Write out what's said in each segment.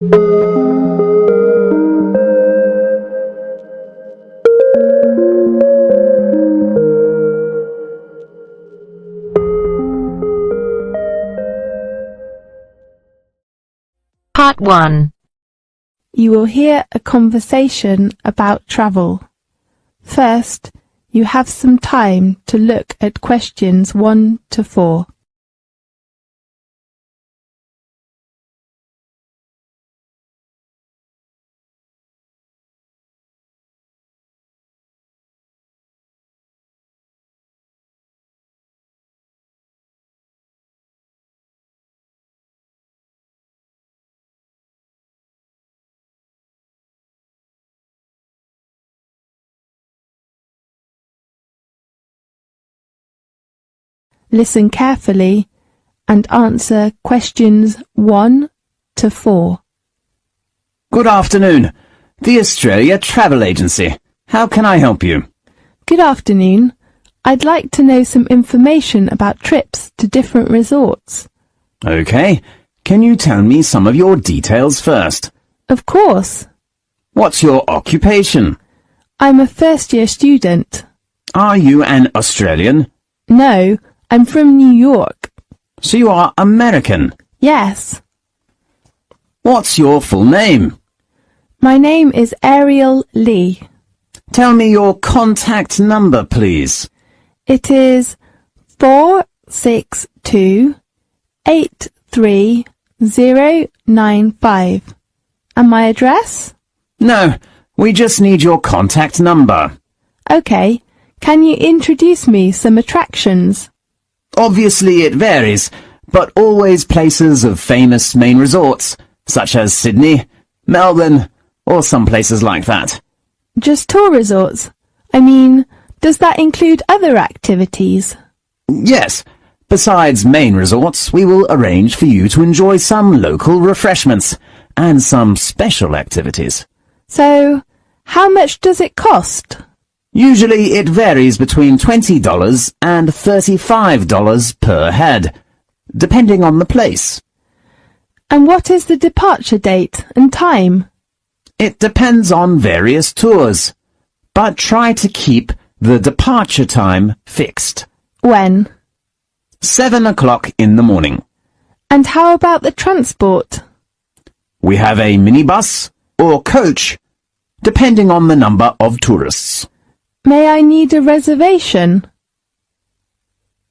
Part 1. You will hear a conversation about travel. First, you have some time to look at questions 1 to 4. Listen carefully and answer questions 1 to 4. Good afternoon. The Australia Travel Agency. How can I help you? Good afternoon. I'd like to know some information about trips to different resorts. Okay. Can you tell me some of your details first? Of course. What's your occupation? I'm a first-year student. Are you an Australian? No, I'm from New York. So you are American. Yes. What's your full name? My name is Ariel Lee. Tell me your contact number, please. It is 462-83095. And my address? No, we just need your contact number. Okay. Can you introduce me some attractions? Obviously it varies, but always places of famous main resorts, such as Sydney, Melbourne, or some places like that. Just tour resorts? I mean, does that include other activities? Yes. Besides main resorts, we will arrange for you to enjoy some local refreshments and some special activities. So, how much does it cost? Usually it varies between $20 and $35 per head, depending on the place. And what is the departure date and time? It depends on various tours, but try to keep the departure time fixed. When? 7 o'clock in the morning. And how about the transport? We have a minibus or coach, depending on the number of tourists. May I need a reservation?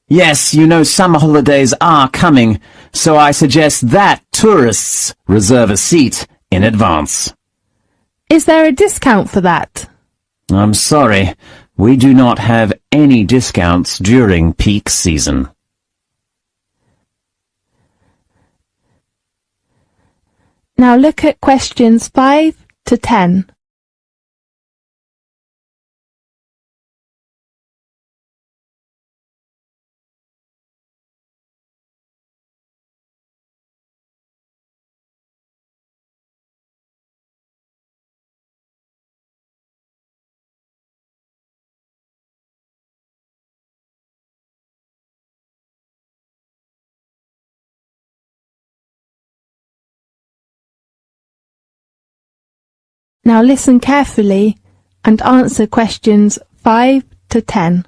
Yes, you know summer holidays are coming, so I suggest that tourists reserve a seat in advance. Is there a discount for that? I'm sorry, we do not have any discounts during peak season. Now look at questions 5 to 10. Now listen carefully and answer questions 5 to 10.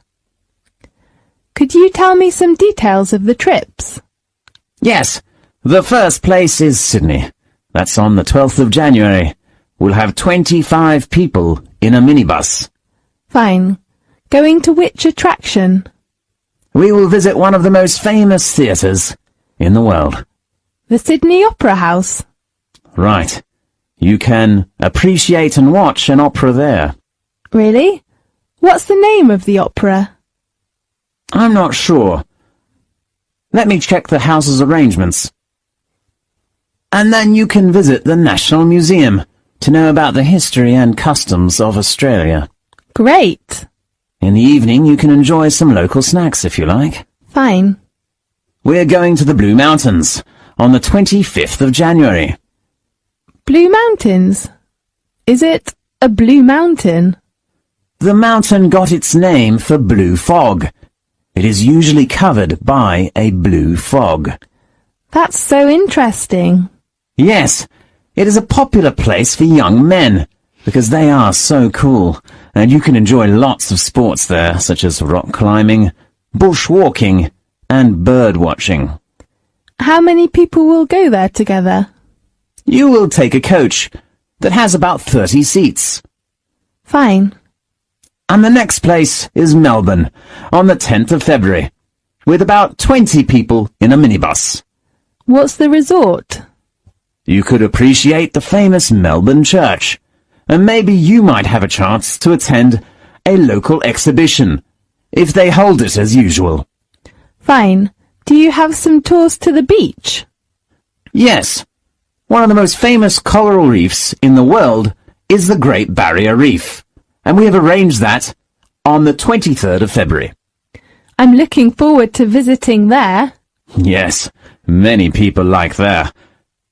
Could you tell me some details of the trips? Yes, the first place is Sydney. That's on the 12th of January. We'll have 25 people in a minibus. Fine. Going to which attraction? We will visit one of the most famous theatres in the world. The Sydney Opera House. Right. You can appreciate and watch an opera there. Really? What's the name of the opera? I'm not sure. Let me check the house's arrangements. And then you can visit the National Museum to know about the history and customs of Australia. Great. In the evening you can enjoy some local snacks if you like. Fine. We're going to the Blue Mountains on the 25th of January. Blue Mountains? Is it a blue mountain? The mountain got its name for blue fog. It is usually covered by a blue fog. That's so interesting. Yes, It is a popular place for young men, because they are so cool, and you can enjoy lots of sports there, such as rock climbing, bushwalking, and bird watching. How many people will go there together? You will take a coach that has about 30 seats. Fine. And the next place is Melbourne, on the 10th of February, with about 20 people in a minibus. What's the resort? You could appreciate the famous Melbourne Church, and maybe you might have a chance to attend a local exhibition, if they hold it as usual. Fine. Do you have some tours to the beach? Yes. One of the most famous coral reefs in the world is the Great Barrier Reef, and we have arranged that on the 23rd of February. I'm looking forward to visiting there. Yes, many people like there.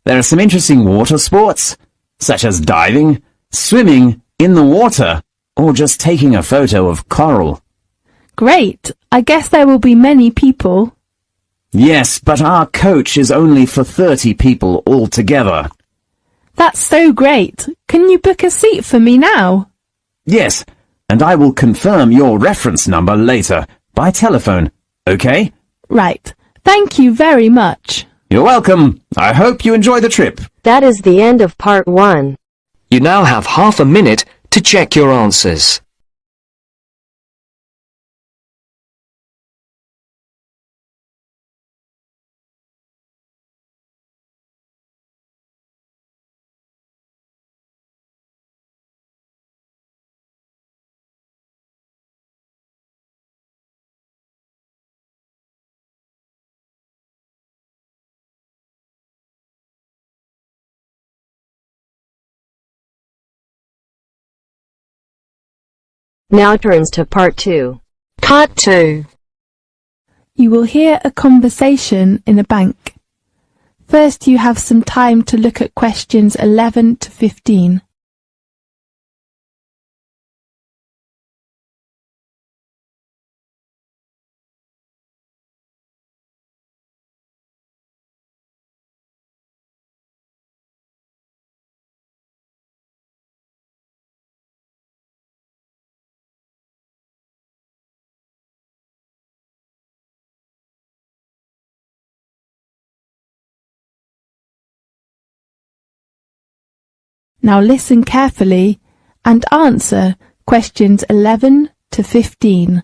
There are some interesting water sports, such as diving, swimming in the water, or just taking a photo of coral. Great. I guess there will be many people. Yes, but our coach is only for 30 people altogether. That's so great. Can you book a seat for me now? Yes, and I will confirm your reference number later by telephone, okay? Right. Thank you very much. You're welcome. I hope you enjoy the trip. That is the end of part 1. You now have half a minute to check your answers. Now turns to part 2. Part 2. You will hear a conversation in a bank. First, you have some time to look at questions 11 to 15. Now listen carefully and answer questions 11 to 15.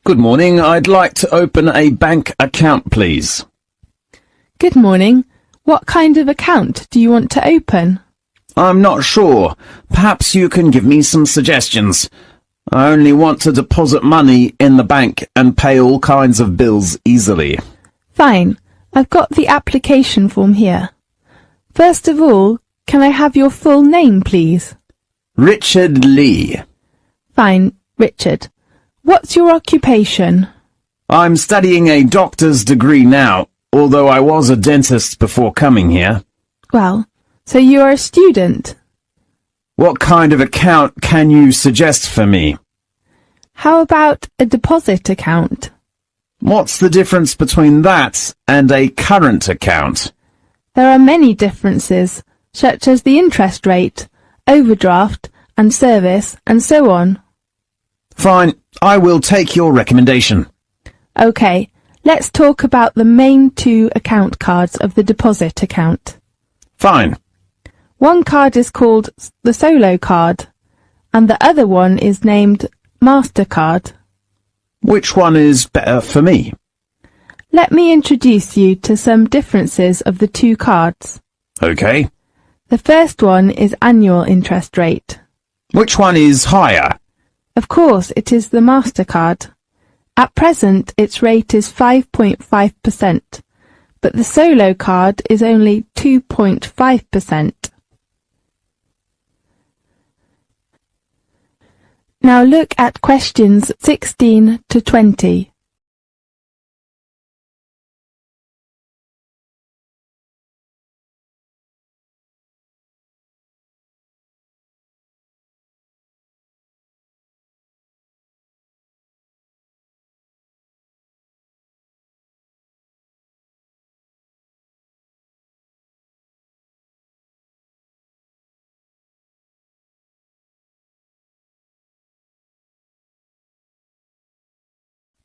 Good morning. I'd like to open a bank account, please. Good morning. What kind of account do you want to open? I'm not sure. Perhaps you can give me some suggestions. I only want to deposit money in the bank and pay all kinds of bills easily. Fine. I've got the application form here. First of all, can I have your full name, please? Richard Lee. Fine, Richard. What's your occupation? I'm studying a doctor's degree now, although I was a dentist before coming here. Well, so you are a student. What kind of account can you suggest for me? How about a deposit account? What's the difference between that and a current account? There are many differences, such as the interest rate, overdraft and service, and so on. Fine, I will take your recommendation. OK, let's talk about the main two account cards of the deposit account. Fine. One card is called the Solo card, and the other one is named MasterCard. Which one is better for me? Let me introduce you to some differences of the two cards. Okay. The first one is annual interest rate. Which one is higher? Of course, it is the MasterCard. At present, its rate is 5.5%, but the Solo card is only 2.5%. Now look at questions 16 to 20.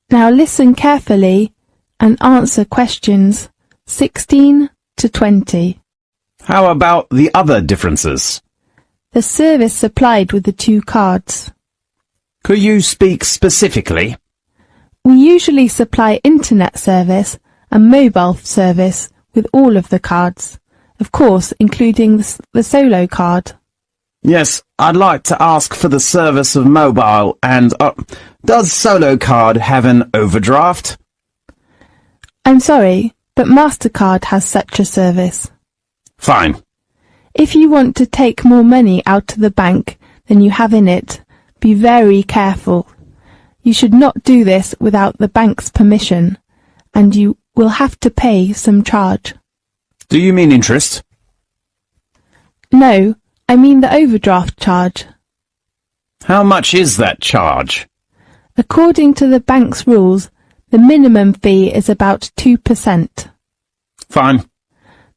Now listen carefully and answer questions 16 to 20. How about the other differences? The service supplied with the two cards. Could you speak specifically? We usually supply internet service and mobile service with all of the cards, of course including the solo card. Yes, I'd like to ask for the service of mobile and, does Solo Card have an overdraft? I'm sorry, but MasterCard has such a service. Fine. If you want to take more money out of the bank than you have in it, be very careful. You should not do this without the bank's permission, and you will have to pay some charge. Do you mean interest? No, I mean the overdraft charge. How much is that charge? According to the bank's rules, the minimum fee is about 2%. Fine.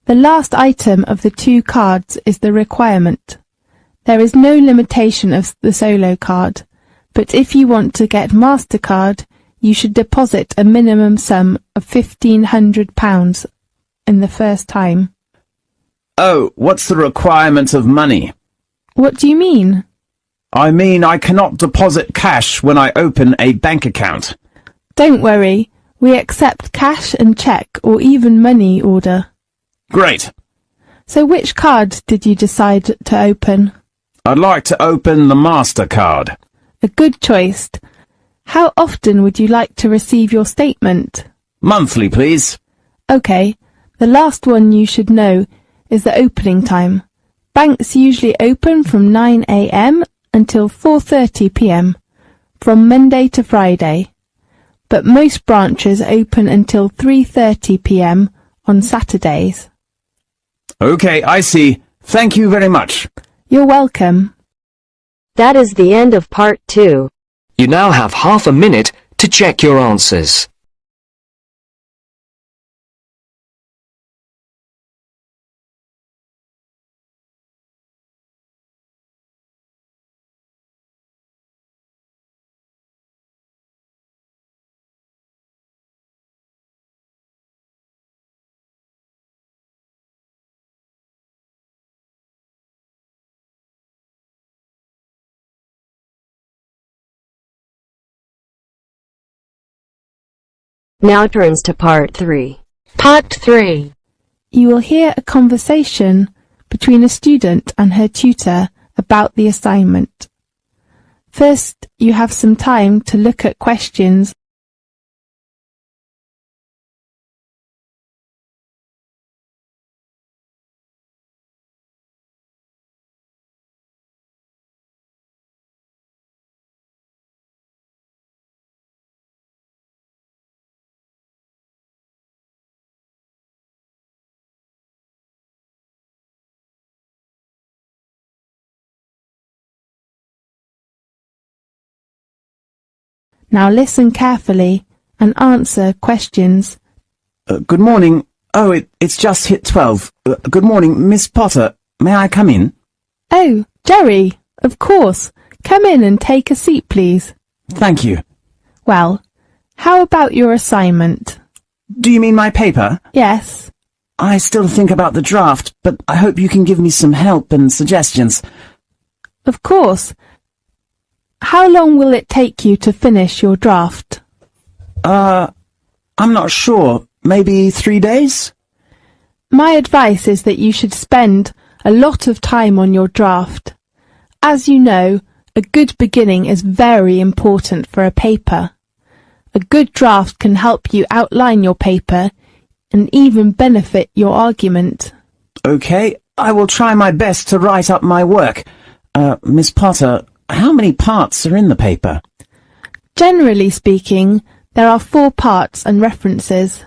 The last item of the two cards is the requirement. There is no limitation of the solo card, but if you want to get MasterCard, you should deposit a minimum sum of £1,500 in the first time. Oh, what's the requirement of money? What do you mean? I mean I cannot deposit cash when I open a bank account. Don't worry, we accept cash and cheque or even money order. Great. So which card did you decide to open? I'd like to open the MasterCard. A good choice. How often would you like to receive your statement? Monthly, please. OK, the last one you should know is the opening time. Banks usually open from 9 a.m. until 4:30 p.m. from Monday to Friday, but most branches open until 3:30 p.m. on Saturdays. OK, I see. Thank you very much. You're welcome. That is the end of part 2. You now have half a minute to check your answers. Now turns to part 3. Part 3. You will hear a conversation between a student and her tutor about the assignment. First, you have some time to look at questions. Now listen carefully and answer questions. Good morning. Oh, it's just hit 12. Good morning, Miss Potter. May I come in? Oh, Jerry, of course. Come in and take a seat, please. Thank you. Well, how about your assignment? Do you mean my paper? Yes. I still think about the draft, but I hope you can give me some help and suggestions. Of course. How long will it take you to finish your draft? I'm not sure. Maybe 3 days? My advice is that you should spend a lot of time on your draft. As you know, a good beginning is very important for a paper. A good draft can help you outline your paper and even benefit your argument. OK, I will try my best to write up my work. Miss Potter, how many parts are in the paper? Generally speaking, there are 4 parts and references.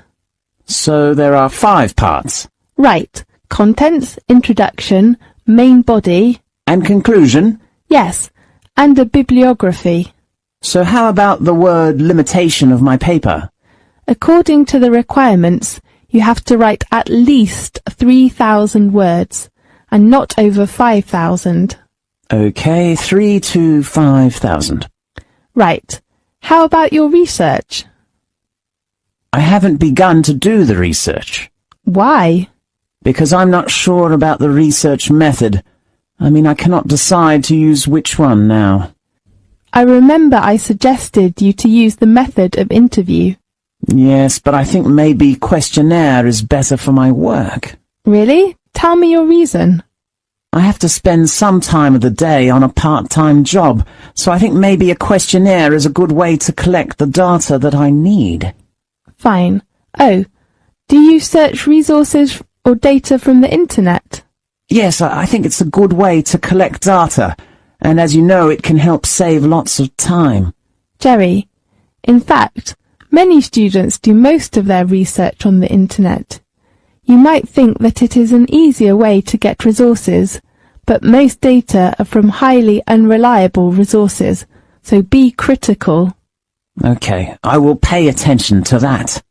So there are 5 parts. Right. Contents, introduction, main body. And conclusion? Yes, and a bibliography. So how about the word limitation of my paper? According to the requirements, you have to write at least 3,000 words, and not over 5,000. OK, 3 to 5,000. Right. How about your research? I haven't begun to do the research. Why? Because I'm not sure about the research method. I cannot decide to use which one now. I remember I suggested you to use the method of interview. Yes, but I think maybe questionnaire is better for my work. Really? Tell me your reason. I have to spend some time of the day on a part-time job, so I think maybe a questionnaire is a good way to collect the data that I need. Fine. Oh, do you search resources or data from the internet? Yes, I think it's a good way to collect data, and as you know, it can help save lots of time. Jerry, in fact, many students do most of their research on the internet. You might think that it is an easier way to get resources, but most data are from highly unreliable resources, so be critical. Okay, I will pay attention to that.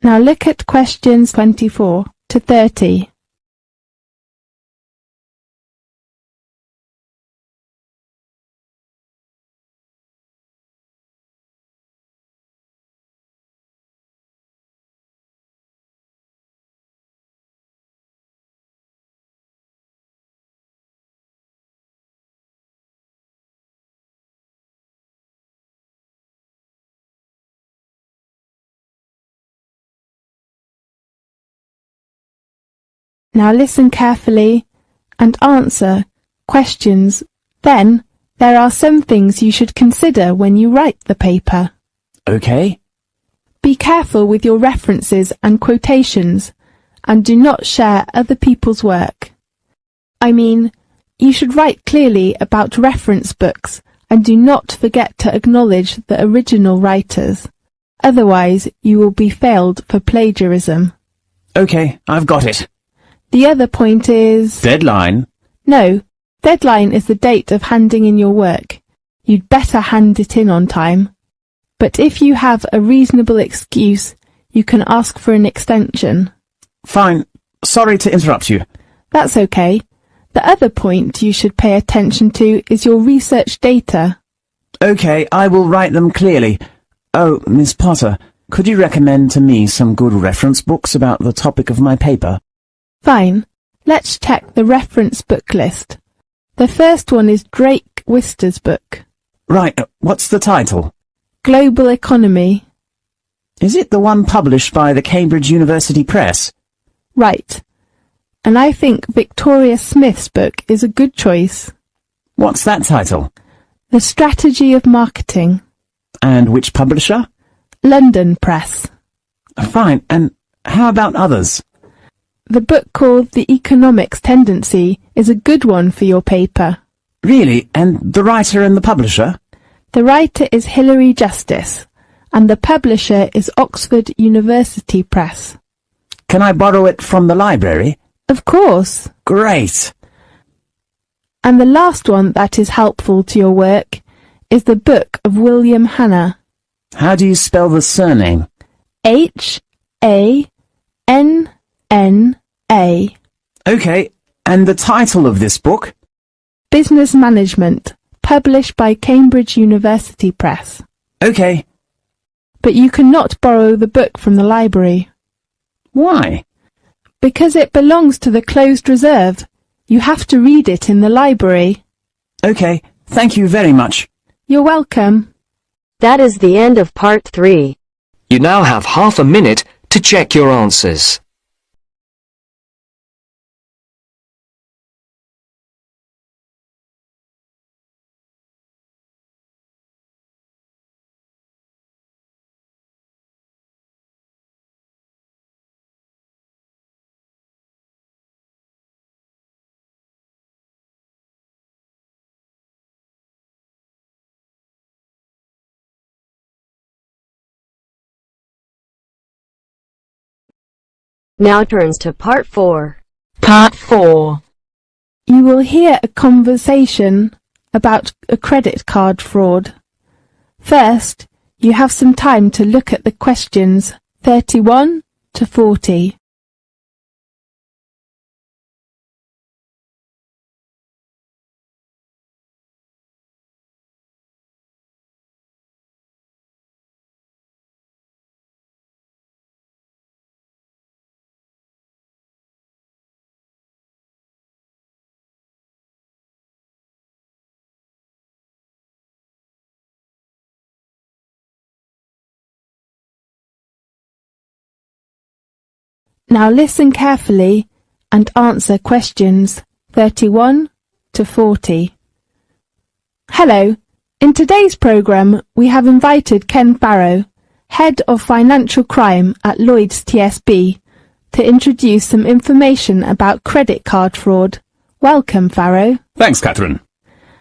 Now look at questions 24 to 30. Now listen carefully and answer questions. Then, there are some things you should consider when you write the paper. Okay? Be careful with your references and quotations, and do not share other people's work. You should write clearly about reference books, and do not forget to acknowledge the original writers. Otherwise, you will be failed for plagiarism. Okay, I've got it. The other point is... Deadline? No, deadline is the date of handing in your work. You'd better hand it in on time. But if you have a reasonable excuse, you can ask for an extension. Fine. Sorry to interrupt you. That's okay. The other point you should pay attention to is your research data. Okay, I will write them clearly. Oh, Miss Potter, could you recommend to me some good reference books about the topic of my paper? Fine. Let's check the reference book list. The first one is Drake Wister's book. Right, what's the title? Global Economy. Is it the one published by the Cambridge University Press? Right. And I think Victoria Smith's book is a good choice. What's that title? The Strategy of Marketing. And which publisher? London Press. Fine, and how about others? The book called The Economics Tendency is a good one for your paper. Really? And the writer and the publisher? The writer is Hilary Justice, and the publisher is Oxford University Press. Can I borrow it from the library? Of course. Great. And the last one that is helpful to your work is the book of William Hanna. How do you spell the surname? Hanna. Okay, and the title of this book? Business Management, published by Cambridge University Press. Okay. But you cannot borrow the book from the library. Why? Because it belongs to the closed reserve. You have to read it in the library. Okay, thank you very much. You're welcome. That is the end of part 3. You now have half a minute to check your answers. Now turns to part 4. Part 4. You will hear a conversation about a credit card fraud. First, you have some time to look at the questions 31 to 40. Now listen carefully and answer questions 31 to 40. Hello. In today's programme, we have invited Ken Farrow, Head of Financial Crime at Lloyds TSB, to introduce some information about credit card fraud. Welcome, Farrow. Thanks, Catherine.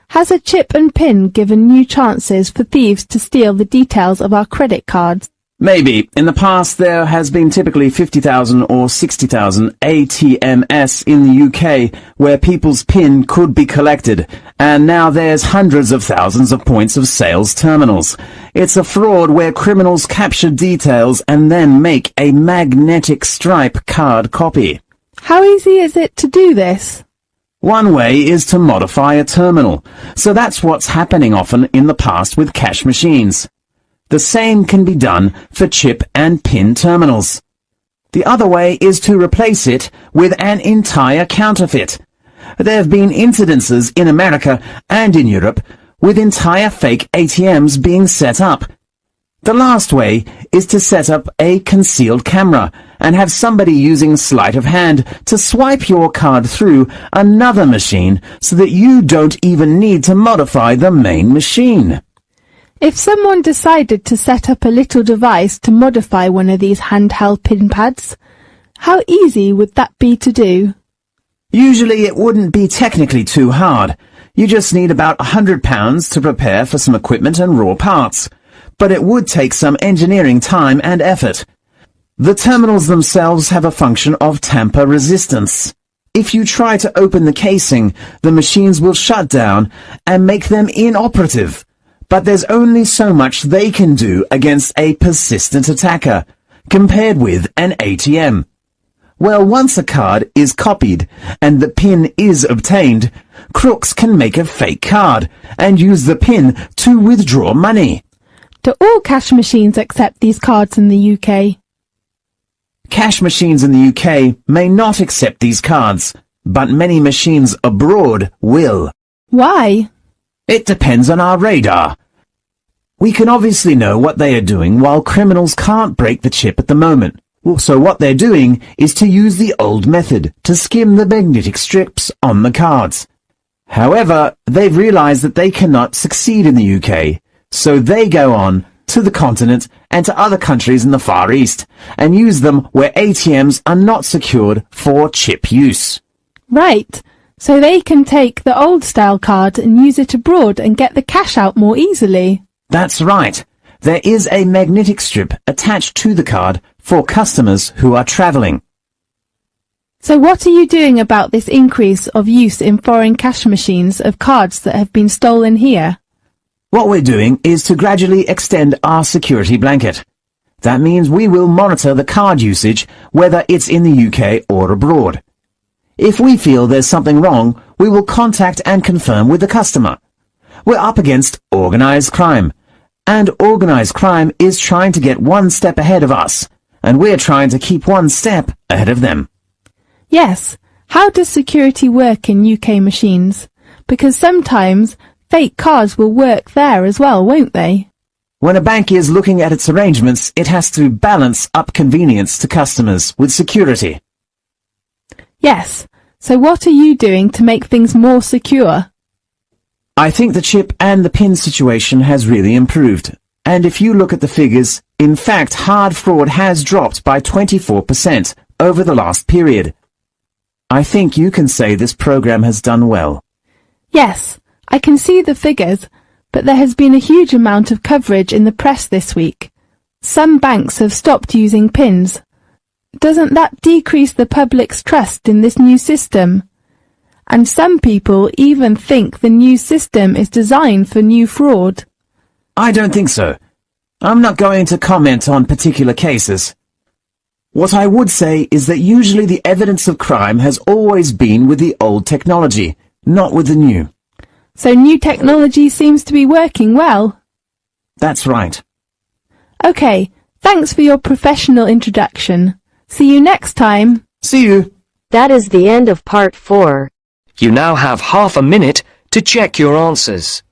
Has a chip and pin given new chances for thieves to steal the details of our credit cards? Maybe. In the past, there has been typically 50,000 or 60,000 ATMs in the UK where people's PIN could be collected, and now there's hundreds of thousands of points of sales terminals. It's a fraud where criminals capture details and then make a magnetic stripe card copy. How easy is it to do this? One way is to modify a terminal, so that's what's happening often in the past with cash machines. The same can be done for chip and pin terminals. The other way is to replace it with an entire counterfeit. There have been incidences in America and in Europe with entire fake ATMs being set up. The last way is to set up a concealed camera and have somebody using sleight of hand to swipe your card through another machine so that you don't even need to modify the main machine. If someone decided to set up a little device to modify one of these handheld pin pads, how easy would that be to do? Usually it wouldn't be technically too hard. You just need about £100 to prepare for some equipment and raw parts. But it would take some engineering time and effort. The terminals themselves have a function of tamper resistance. If you try to open the casing, the machines will shut down and make them inoperative. But there's only so much they can do against a persistent attacker, compared with an ATM. Well, once a card is copied and the PIN is obtained, crooks can make a fake card and use the PIN to withdraw money. Do all cash machines accept these cards in the UK? Cash machines in the UK may not accept these cards, but many machines abroad will. Why? It depends on our radar. We can obviously know what they are doing while criminals can't break the chip at the moment. So what they're doing is to use the old method to skim the magnetic strips on the cards. However, they've realized that they cannot succeed in the UK, so they go on to the continent and to other countries in the Far East and use them where ATMs are not secured for chip use. Right. So they can take the old-style card and use it abroad and get the cash out more easily. That's right. There is a magnetic strip attached to the card for customers who are travelling. So what are you doing about this increase of use in foreign cash machines of cards that have been stolen here? What we're doing is to gradually extend our security blanket. That means we will monitor the card usage, whether it's in the UK or abroad. If we feel there's something wrong, we will contact and confirm with the customer. We're up against organised crime, and organised crime is trying to get one step ahead of us, and we're trying to keep one step ahead of them. Yes. How does security work in UK machines? Because sometimes fake cards will work there as well, won't they? When a bank is looking at its arrangements, it has to balance up convenience to customers with security. Yes. So what are you doing to make things more secure? I think the chip and the PIN situation has really improved. And if you look at the figures, in fact, hard fraud has dropped by 24% over the last period. I think you can say this program has done well. Yes, I can see the figures, but there has been a huge amount of coverage in the press this week. Some banks have stopped using PINs. Doesn't that decrease the public's trust in this new system? And some people even think the new system is designed for new fraud. I don't think so. I'm not going to comment on particular cases. What I would say is that usually the evidence of crime has always been with the old technology, not with the new. So new technology seems to be working well. That's right. Okay, thanks for your professional introduction. See you next time. See you. That is the end of part 4. You now have half a minute to check your answers.